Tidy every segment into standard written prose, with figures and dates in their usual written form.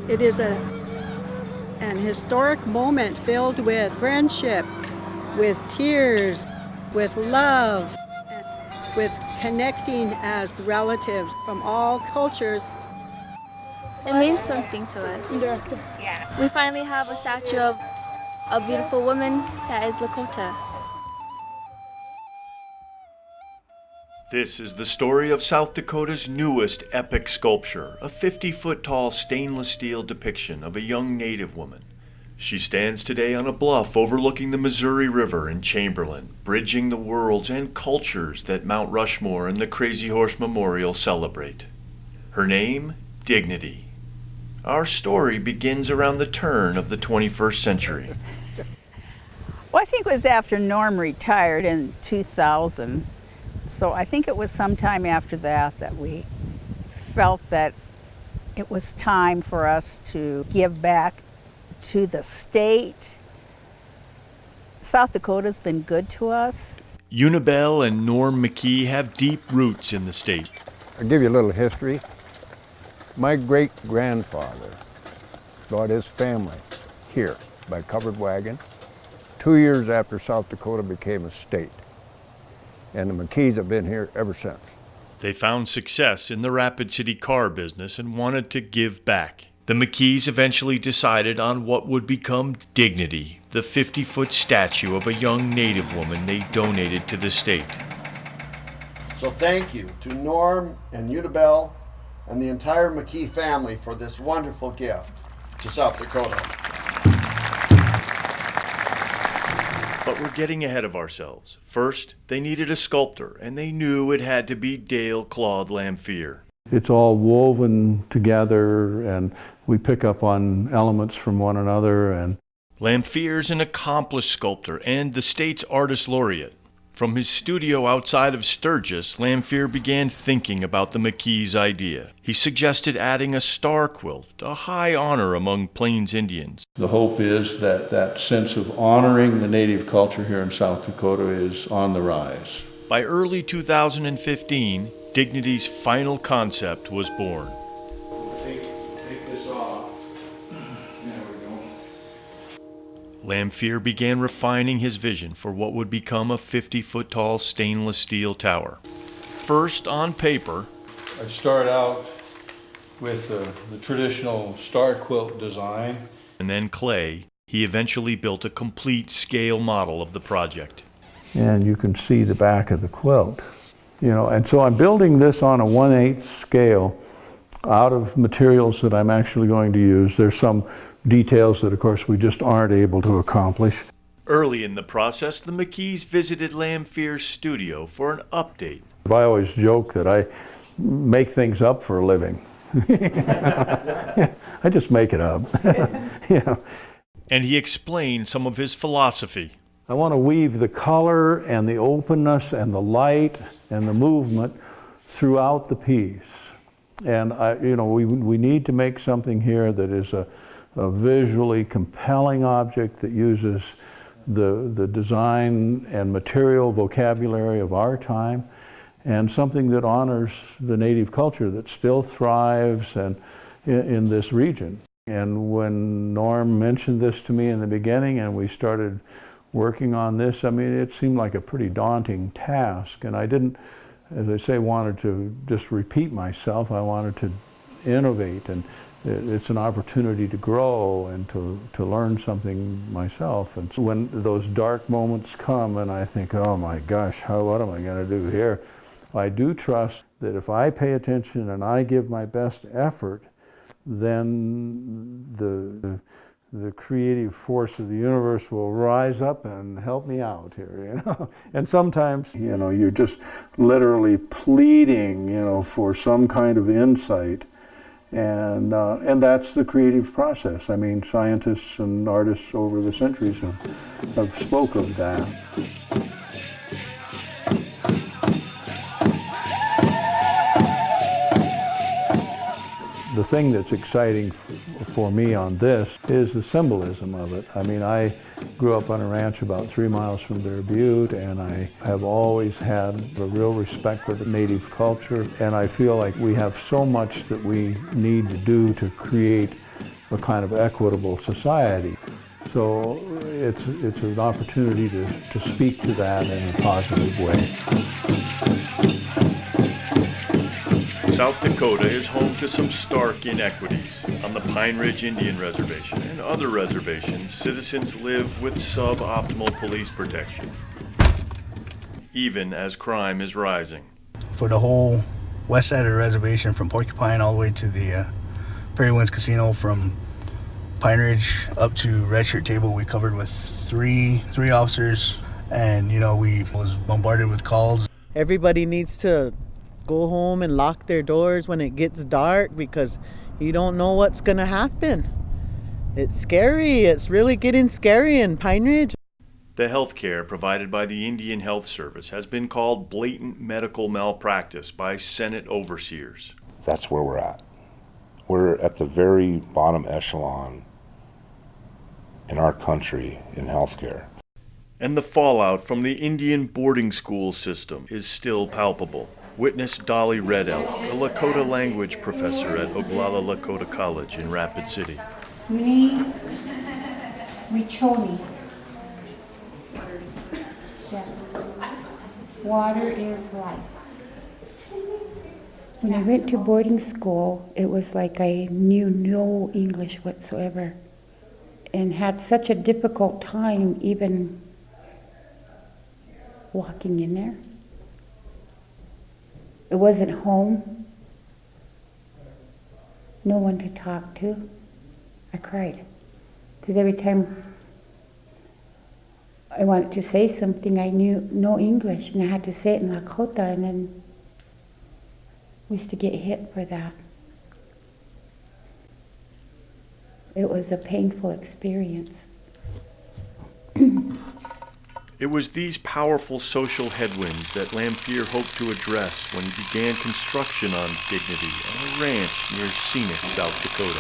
It is an historic moment filled with friendship, with tears, with love, with connecting as relatives from all cultures. It means something to us. Yeah. We finally have a statue of a beautiful woman that is Lakota. This is the story of South Dakota's newest epic sculpture, a 50-foot-tall stainless steel depiction of a young Native woman. She stands today on a bluff overlooking the Missouri River in Chamberlain, bridging the worlds and cultures that Mount Rushmore and the Crazy Horse Memorial celebrate. Her name, Dignity. Our story begins around the turn of the 21st century. Well, I think it was after Norm retired in 2000. So I think it was sometime after that we felt that it was time for us to give back to the state. South Dakota's been good to us. Unibel and Norm McKee have deep roots in the state. I'll give you a little history. My great-grandfather brought his family here by covered wagon 2 years after South Dakota became a state. And the McKees have been here ever since. They found success in the Rapid City car business and wanted to give back. The McKees eventually decided on what would become Dignity, the 50-foot statue of a young Native woman they donated to the state. So thank you to Norm and Unibel and the entire McKee family for this wonderful gift to South Dakota. But we're getting ahead of ourselves. First, they needed a sculptor, and they knew it had to be Dale Claude Lamphere. It's all woven together, and we pick up on elements from one another. And Lamphere's an accomplished sculptor and the state's artist laureate. From his studio outside of Sturgis, Lamphere began thinking about the McKees' idea. He suggested adding a star quilt, a high honor among Plains Indians. the hope is that that sense of honoring the Native culture here in South Dakota is on the rise. By early 2015, Dignity's final concept was born. Take this off. There we go. Lamphere began refining his vision for what would become a 50-foot-tall stainless steel tower. First on paper, I start out with the traditional star quilt design. and then clay, he eventually built a complete scale model of the project. And you can see the back of the quilt. And so I'm building this on a 1/8 scale out of materials that I'm actually going to use. There's some details that, of course, we just aren't able to accomplish. Early in the process, the McKees visited Lamphere's studio for an update. I always joke that I make things up for a living. I just make it up. And he explained some of his philosophy. I want to weave the color and the openness and the light and the movement throughout the piece. And we need to make something here that is a visually compelling object that uses the design and material vocabulary of our time, and something that honors the Native culture that still thrives in this region. And when Norm mentioned this to me in the beginning and we started working on this, it seemed like a pretty daunting task. And I didn't, as I say, wanted to just repeat myself. I wanted to innovate, and it's an opportunity to grow and to learn something myself. And so when those dark moments come and I think, oh my gosh, what am I going to do here? I do trust that if I pay attention and I give my best effort, then the creative force of the universe will rise up and help me out here, And sometimes, you're just literally pleading, for some kind of insight, and that's the creative process. Scientists and artists over the centuries have spoke of that. The thing that's exciting for me on this is the symbolism of it. I grew up on a ranch about 3 miles from Bear Butte, and I have always had a real respect for the Native culture, and I feel like we have so much that we need to do to create a kind of equitable society. So it's an opportunity to speak to that in a positive way. South Dakota is home to some stark inequities. On the Pine Ridge Indian Reservation and other reservations, citizens live with suboptimal police protection, even as crime is rising. For the whole west side of the reservation, from Porcupine all the way to the Prairie Winds Casino, from Pine Ridge up to Red Shirt Table, we covered with three officers, and we was bombarded with calls. Everybody needs to go home and lock their doors when it gets dark, because you don't know what's gonna happen. It's scary. It's really getting scary in Pine Ridge. The health care provided by the Indian Health Service has been called blatant medical malpractice by Senate overseers. That's where we're at. We're at the very bottom echelon in our country in healthcare. And the fallout from the Indian boarding school system is still palpable. Witness Dolly Red Elk, a Lakota language professor at Oglala Lakota College in Rapid City. Water is life. When I went to boarding school, it was like I knew no English whatsoever and had such a difficult time even walking in there. It wasn't home. No one to talk to. I cried. Because every time I wanted to say something, I knew no English, and I had to say it in Lakota, and then we used to get hit for that. It was a painful experience. It was these powerful social headwinds that Lamphere hoped to address when he began construction on Dignity on a ranch near scenic South Dakota.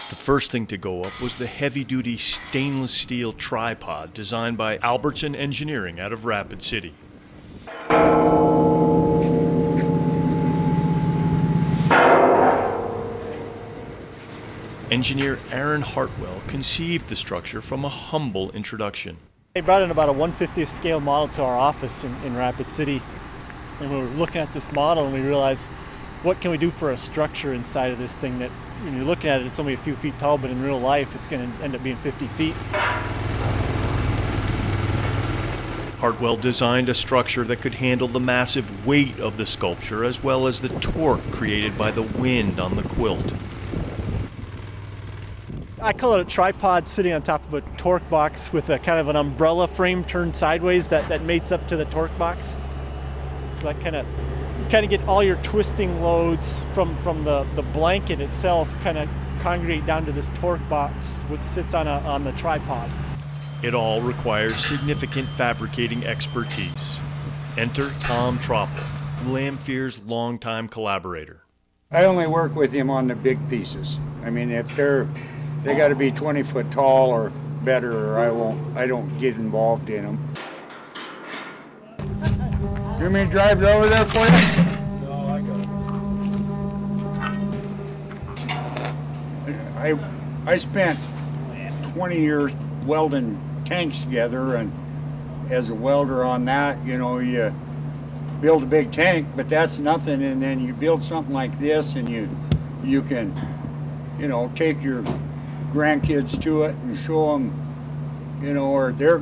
The first thing to go up was the heavy-duty stainless steel tripod designed by Albertson Engineering out of Rapid City. Engineer Aaron Hartwell conceived the structure from a humble introduction. They brought in about a 1/50th scale model to our office in Rapid City, and we were looking at this model and we realized, what can we do for a structure inside of this thing that, when you're looking at it, it's only a few feet tall, but in real life it's going to end up being 50 feet. Hartwell designed a structure that could handle the massive weight of the sculpture as well as the torque created by the wind on the quilt. I call it a tripod sitting on top of a torque box with a kind of an umbrella frame turned sideways that mates up to the torque box. So that kind of get all your twisting loads from the blanket itself kind of congregate down to this torque box which sits on the tripod. It all requires significant fabricating expertise. Enter Tom Tropple, Lamphere's longtime collaborator. I only work with him on the big pieces. I mean, if they got to be 20 foot tall or better, or I don't get involved in them. You want me to drive it over there for you? No, I got it. I spent 20 years welding tanks together, and as a welder on that, you build a big tank, but that's nothing, and then you build something like this, and you can, take your grandkids to it and show them, or their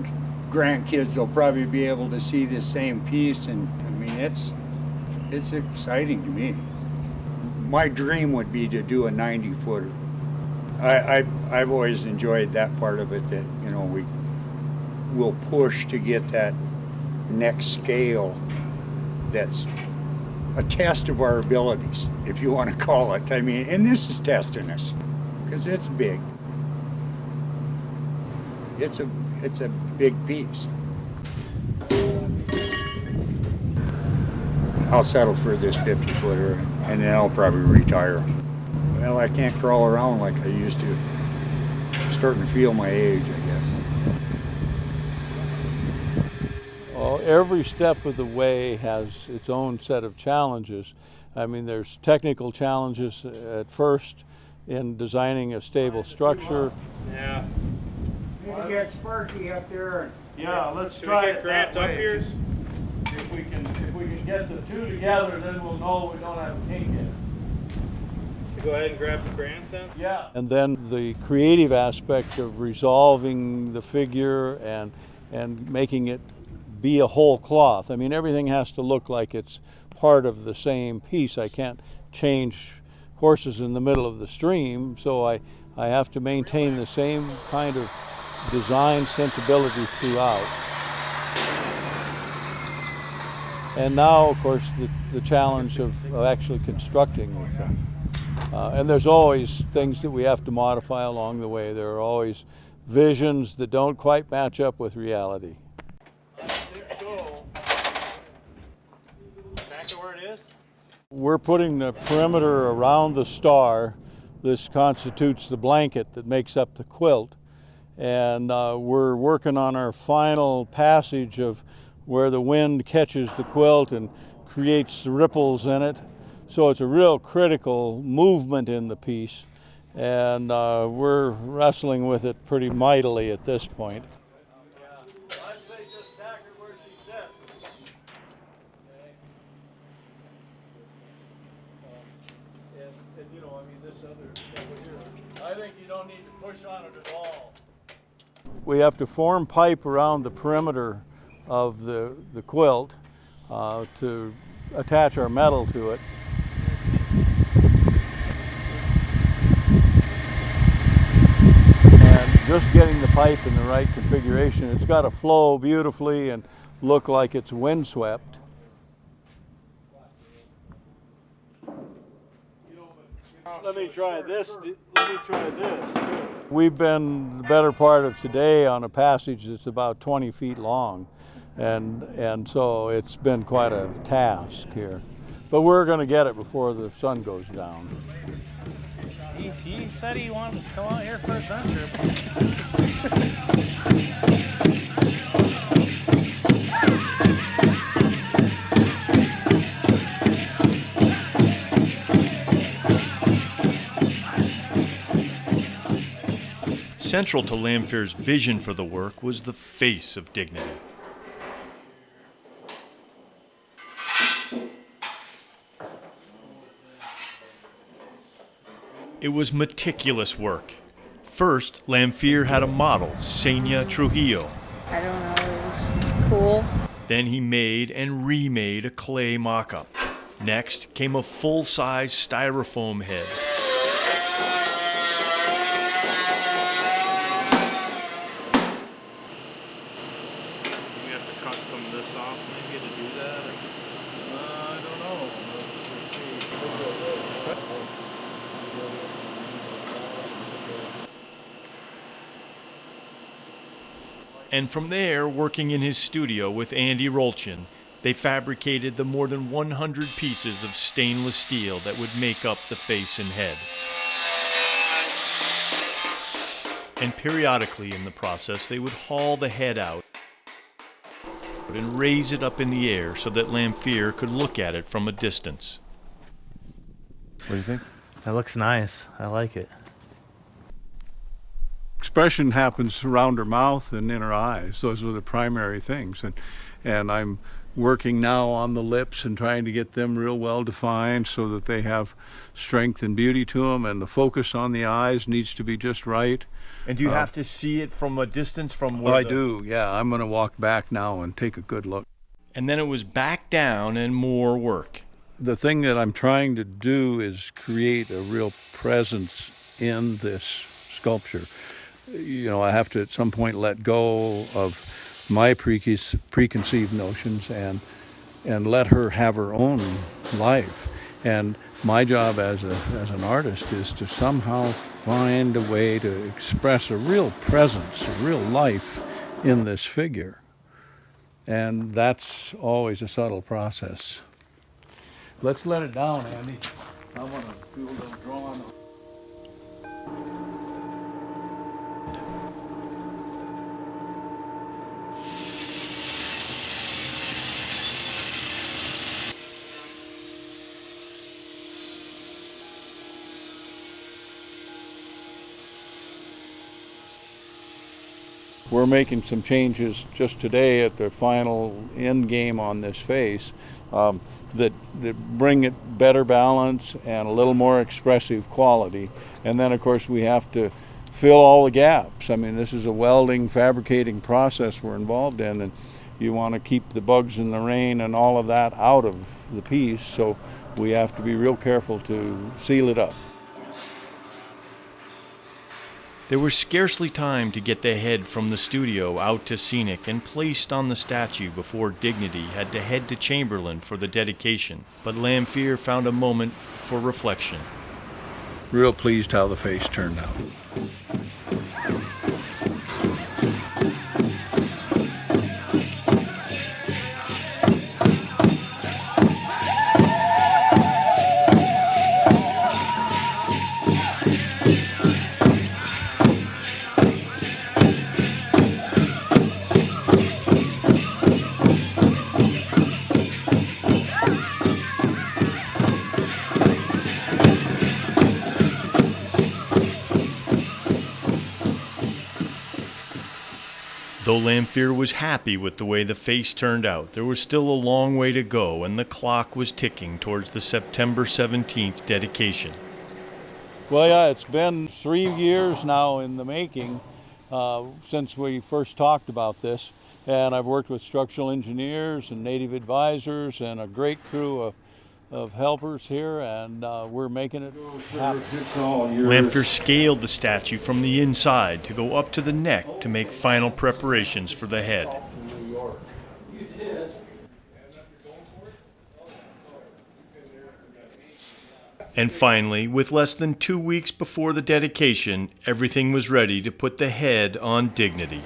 grandkids will probably be able to see this same piece, and I mean, it's exciting to me. My dream would be to do a 90-footer. I've always enjoyed that part of it, that we will push to get that next scale. That's a test of our abilities, if you want to call it. I mean, and this is testing us because it's big. It's a big piece. I'll settle for this 50-footer, and then I'll probably retire. Well, I can't crawl around like I used to. I'm starting to feel my age, I guess. every step of the way has its own set of challenges. I mean, there's technical challenges at first in designing a stable structure. Yeah. Need to get Sparky up there. Yeah, let's Should we try get it Grant that up way. here? If we can get the two together, then we'll know we don't have a kink in it. Go ahead and grab the Grant then? Yeah. And then the creative aspect of resolving the figure and making it be a whole cloth. I mean, everything has to look like it's part of the same piece. I can't change horses in the middle of the stream, so I have to maintain the same kind of design sensibility throughout. And now, of course, the challenge of actually constructing the thing. And there's always things that we have to modify along the way. There are always visions that don't quite match up with reality. Back to where it is? We're putting the perimeter around the star. This constitutes the blanket that makes up the quilt. And we're working on our final passage of where the wind catches the quilt and creates the ripples in it. So it's a real critical movement in the piece. And we're wrestling with it pretty mightily at this point. I think you don't need to push on it at all. We have to form pipe around the perimeter of the quilt to attach our metal to it. And just getting the pipe in the right configuration, it's got to flow beautifully and look like it's windswept. Let me try this. We've been the better part of today on a passage that's about 20 feet long, and so it's been quite a task here. But we're going to get it before the sun goes down. He said he wanted to come out here for a sun trip. Central to Lanfear's vision for the work was the face of dignity. It was meticulous work. First, Lanfear had a model, Senia Trujillo. I don't know, it was cool. Then he made and remade a clay mock-up. Next came a full-size styrofoam head. We have to cut some of this off maybe to do that? I don't know. And from there, working in his studio with Andy Rolchin, they fabricated the more than 100 pieces of stainless steel that would make up the face and head. And periodically in the process, they would haul the head out and raise it up in the air so that Lanfear could look at it from a distance. What do you think? That looks nice. I like it. Expression happens around her mouth and in her eyes. Those are the primary things. And I'm working now on the lips and trying to get them real well defined so that they have strength and beauty to them, and the focus on the eyes needs to be just right. And do you have to see it from a distance from where I do, yeah. I'm going to walk back now and take a good look. And then it was back down and more work. The thing that I'm trying to do is create a real presence in this sculpture. You know, I have to at some point let go of my preconceived notions and let her have her own life. And my job as an artist is to somehow find a way to express a real presence, a real life in this figure. And that's always a subtle process. Let's let it down, Andy. I want to do a little drawing. we're making some changes just today at the final end game on this face that bring it better balance and a little more expressive quality. And then of course we have to fill all the gaps. I mean, this is a welding, fabricating process we're involved in, and you want to keep the bugs and the rain and all of that out of the piece, so we have to be real careful to seal it up. There was scarcely time to get the head from the studio out to Scenic and placed on the statue before Dignity had to head to Chamberlain for the dedication, but Lamphere found a moment for reflection. Real pleased how the face turned out. Though Lamphere was happy with the way the face turned out, there was still a long way to go, and the clock was ticking towards the September 17th dedication. Well, yeah, it's been 3 years now in the making since we first talked about this, and I've worked with structural engineers and native advisors and a great crew of helpers here, and we're making it happen. Lamphere scaled the statue from the inside to go up to the neck to make final preparations for the head. And finally, with less than 2 weeks before the dedication, everything was ready to put the head on Dignity.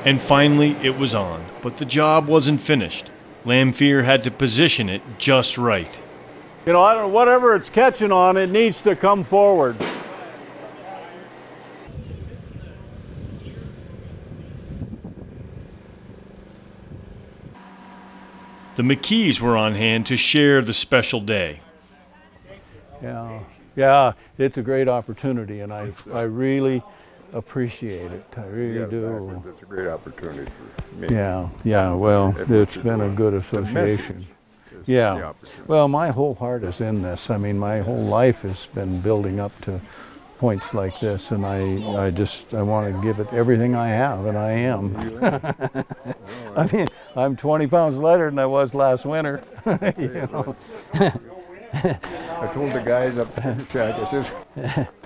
And finally, it was on, but the job wasn't finished. Lamphere had to position it just right. You know, I don't know, whatever it's catching on, it needs to come forward. The McKees were on hand to share the special day. Yeah, it's a great opportunity, and I really appreciate it. I really do. It's a great opportunity for me. Yeah. Well, it's been a good association. Yeah. Well, my whole heart is in this. I mean, my whole life has been building up to points like this, and I want to give it everything I have, and I am. I mean, I'm 20 pounds lighter than I was last winter. You know. I told the guys up at the shack, I said,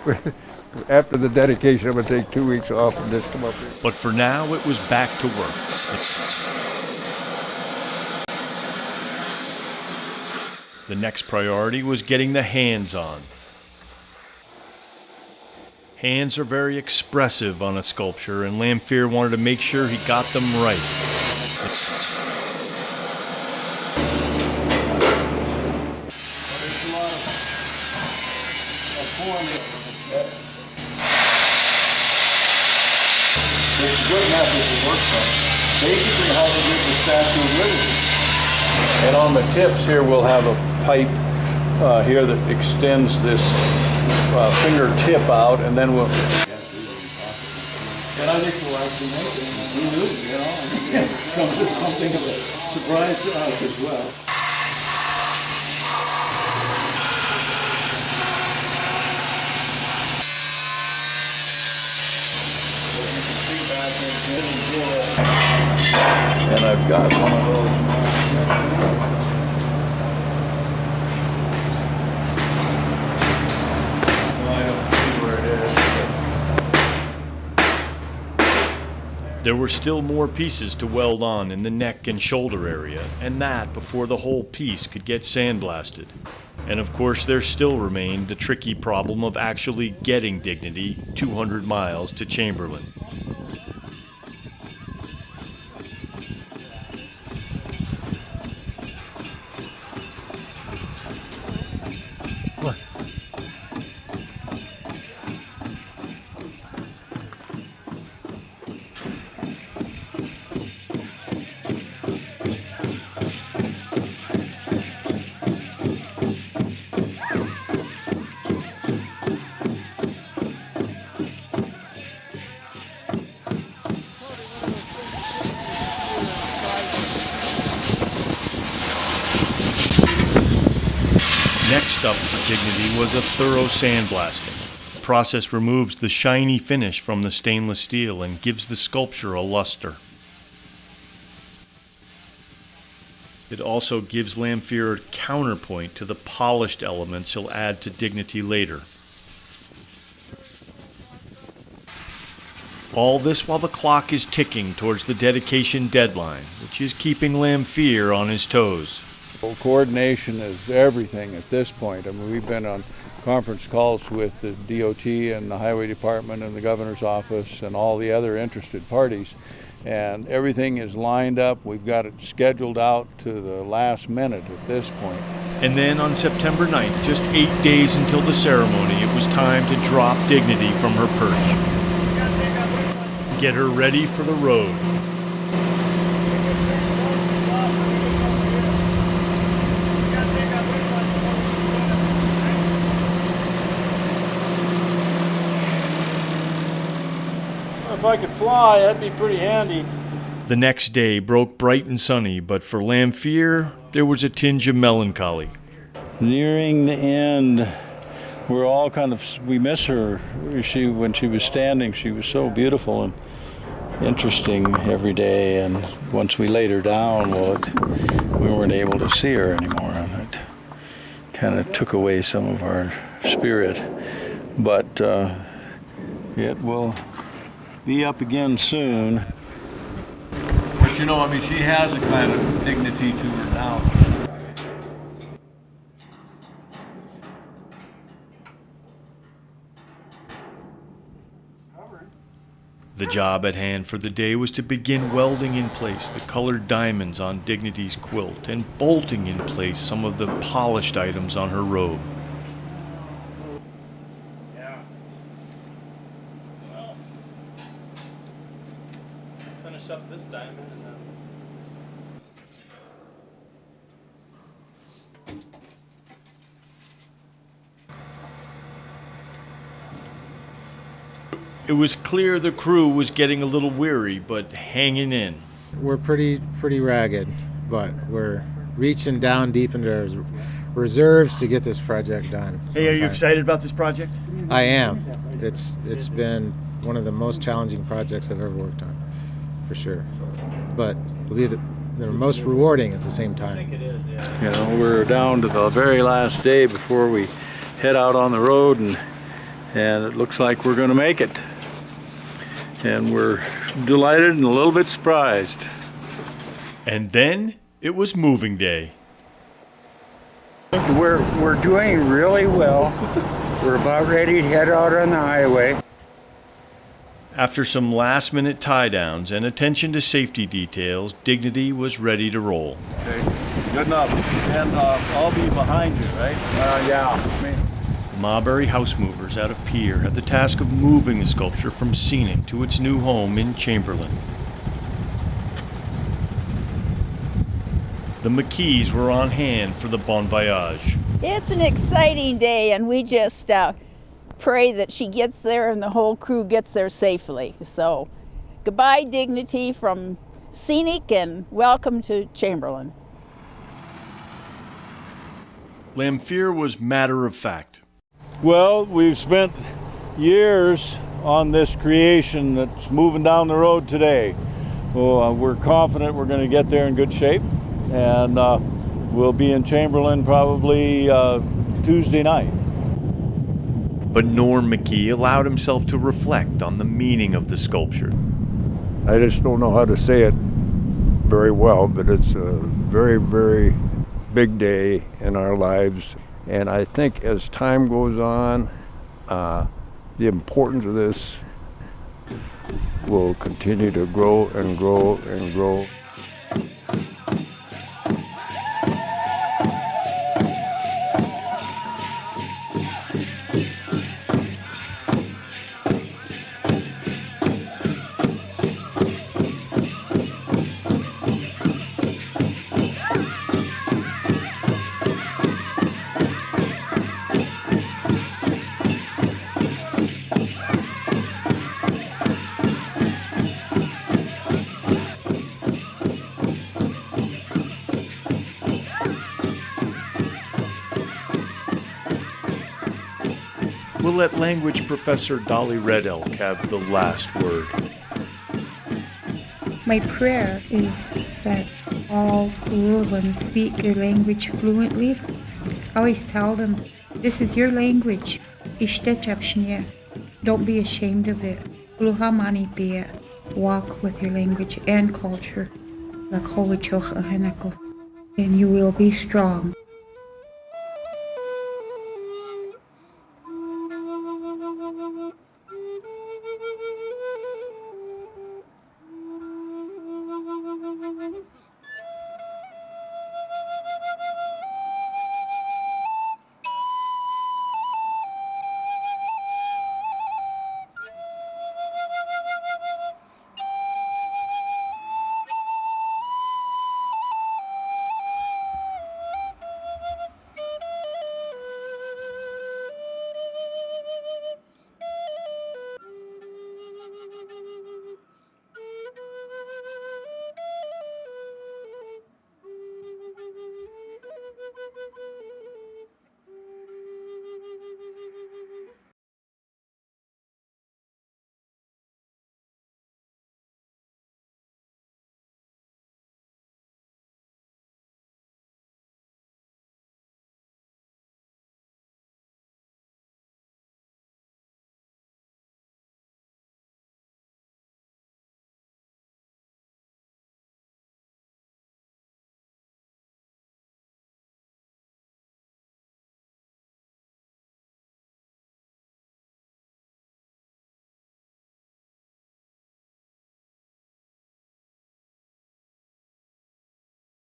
after the dedication, I'm going to take 2 weeks off and just come up here. But for now, it was back to work. The next priority was getting the hands on. Hands are very expressive on a sculpture, and Lamphere wanted to make sure he got them right. Basically how to get the statue rigid. And on the tips here we'll have a pipe here that extends this finger tip out, and then we'll... And I think we'll actually make it. Who knew, you know? It comes as something of a surprise to us as well. And I've got one of those. I don't see where it is. There were still more pieces to weld on in the neck and shoulder area, and that before the whole piece could get sandblasted. And of course, there still remained the tricky problem of actually getting Dignity 200 miles to Chamberlain. Next up for Dignity was a thorough sandblasting. The process removes the shiny finish from the stainless steel and gives the sculpture a luster. It also gives Lamphere a counterpoint to the polished elements he'll add to Dignity later. All this while the clock is ticking towards the dedication deadline, which is keeping Lamphere on his toes. Well, coordination is everything at this point. I mean, we've been on conference calls with the DOT and the Highway Department and the Governor's Office and all the other interested parties, and everything is lined up. We've got it scheduled out to the last minute at this point. And then on September 9th, just 8 days until the ceremony, it was time to drop Dignity from her perch. Get her ready for the road. If I could fly, that'd be pretty handy. The next day broke bright and sunny, but for Lamphere, there was a tinge of melancholy. Nearing the end, we're all we miss her. When she was standing, she was so beautiful and interesting every day, and once we laid her down, we weren't able to see her anymore, and it kind of took away some of our spirit. But it will be up again soon. But you know, I mean, she has a kind of dignity to her now. The job at hand for the day was to begin welding in place the colored diamonds on Dignity's quilt and bolting in place some of the polished items on her robe. Yeah. Well, finish up this diamond and then. It was clear the crew was getting a little weary, but hanging in. We're pretty ragged, but we're reaching down deep into our reserves to get this project done. Hey, are you excited about this project? I am. It's been one of the most challenging projects I've ever worked on, for sure. But it'll be the most rewarding at the same time. I think it is, yeah. You know, we're down to the very last day before we head out on the road, and it looks like we're going to make it. And we're delighted and a little bit surprised. And then it was moving day. We're doing really well. We're about ready to head out on the highway. After some last-minute tie-downs and attention to safety details, Dignity was ready to roll. Okay, good enough. And I'll be behind you, right? Yeah. The Marbury house movers out of Pierre had the task of moving the sculpture from Scenic to its new home in Chamberlain. The McKees were on hand for the Bon Voyage. It's an exciting day, and we just pray that she gets there and the whole crew gets there safely. So, goodbye, Dignity from Scenic, and welcome to Chamberlain. Lamphere was matter-of-fact. Well, we've spent years on this creation that's moving down the road today. Well, we're confident we're going to get there in good shape, and we'll be in Chamberlain probably Tuesday night. But Norm Mackie allowed himself to reflect on the meaning of the sculpture. I just don't know how to say it very well, but it's a very, very big day in our lives. And I think as time goes on, the importance of this will continue to grow and grow and grow. We'll let language professor Dolly Red Elk have the last word. My prayer is that all Kulurvans speak their language fluently. I always tell them, this is your language. Don't be ashamed of it. Walk with your language and culture. And you will be strong.